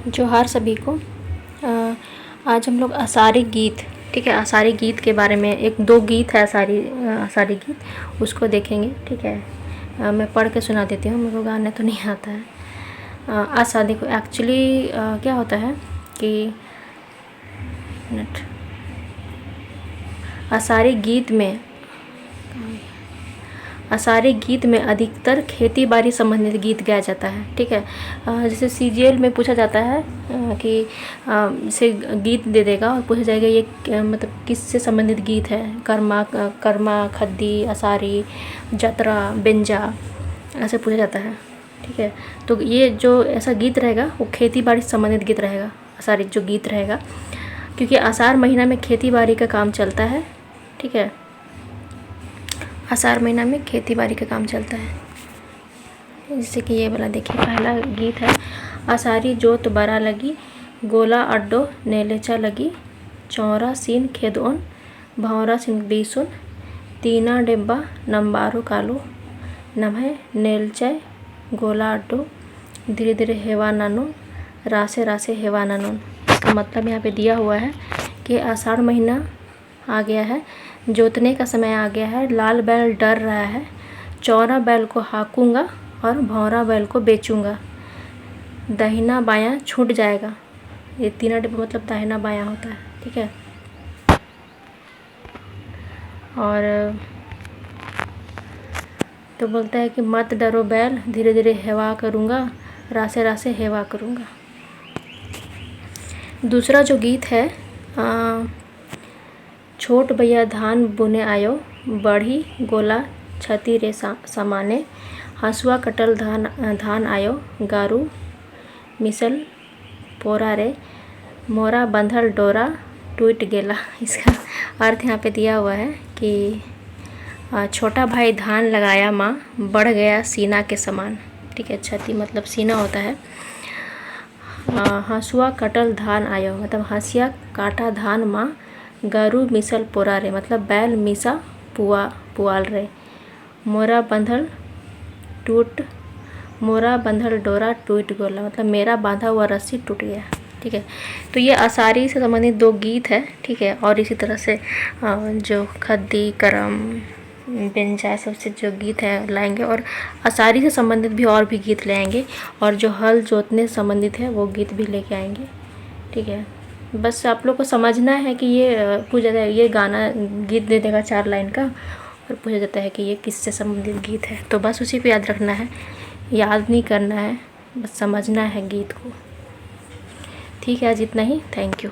जोहार सभी को। आज हम लोग आषाढ़ी गीत, ठीक है, आषाढ़ी गीत के बारे में, एक दो गीत है आषाढ़ी गीत, उसको देखेंगे। ठीक है, मैं पढ़ के सुना देती हूँ, मेरे को गाना तो नहीं आता है। आशा देखो, एक्चुअली क्या होता है कि आषाढ़ी गीत में अधिकतर खेती बाड़ी संबंधित गीत गाया जाता है। ठीक है, जैसे सीजीएल में पूछा जाता है कि इसे गीत दे देगा और पूछा जाएगा ये मतलब किससे संबंधित गीत है। कर्मा, खद्दी, आषाढ़ी, जतरा, बेंजा, ऐसे पूछा जाता है। ठीक है, तो ये जो ऐसा गीत रहेगा वो खेती बाड़ी से संबंधित गीत रहेगा, आषाढ़ी जो गीत रहेगा, क्योंकि आषाढ़ महीना में खेती बाड़ी का काम चलता है। ठीक है, आषाढ़ महीना में खेती बाड़ी का काम चलता है। जैसे कि ये वाला देखिए, पहला गीत है। आषाढ़ी जोत बरा लगी, गोला अड्डो नेलेचा लगी, चौरा सीन खेदोन, भौरा सिंह बीसुन, तीना डिब्बा नंबारो कालो, नभे नेलचय गोला अड्डो, धीरे धीरे हेवा नानो, रासे रासे हेवा नानो। इसका मतलब यहाँ पे दिया हुआ है कि आषाढ़ महीना आ गया है, जोतने का समय आ गया है, लाल बैल डर रहा है, चौरा बैल को हाँकूंगा और भौरा बैल को बेचूंगा, दाहिना बायां छूट जाएगा। ये तीना डिब्बा मतलब दाहिना बायां होता है। ठीक है, और तो बोलता है कि मत डरो बैल, धीरे धीरे हेवा करूँगा, रासे रासे हेवा करूँगा। दूसरा जो गीत है, छोट भैया धान बुने आयो, बढ़ी गोला छती रे समाने, हसुआ कटल धान आयो, गारू मिसल पोरा रे, मोरा बंधल डोरा टूट गेला। इसका अर्थ यहाँ पे दिया हुआ है कि छोटा भाई धान लगाया माँ, बढ़ गया सीना के समान। ठीक है, छती मतलब सीना होता है। हसुआ कटल धान आयो मतलब हंसिया काटा धान माँ, गारू मिसल पोरा रे मतलब बैल मिसा पुआल रे, मोरा बंधल डोरा टूट गोला मतलब मेरा बांधा हुआ रस्सी टूट गया। ठीक है, तो ये आषाढ़ी से संबंधित दो गीत है। ठीक है, और इसी तरह से जो खद्दी, करम, बेंजा सबसे जो गीत है लाएंगे, और आषाढ़ी से संबंधित भी और भी गीत ले आएंगे, और जो हल जोतने से संबंधित है वो गीत भी लेके आएंगे। ठीक है, बस आप लोग को समझना है कि ये पूछा जाता है, ये गाना गीत दे देगा 4 लाइन का, और पूछा जाता है कि ये किससे संबंधित गीत है। तो बस उसी पे याद रखना है, याद नहीं करना है, बस समझना है गीत को। ठीक है, आज इतना ही। Thank you.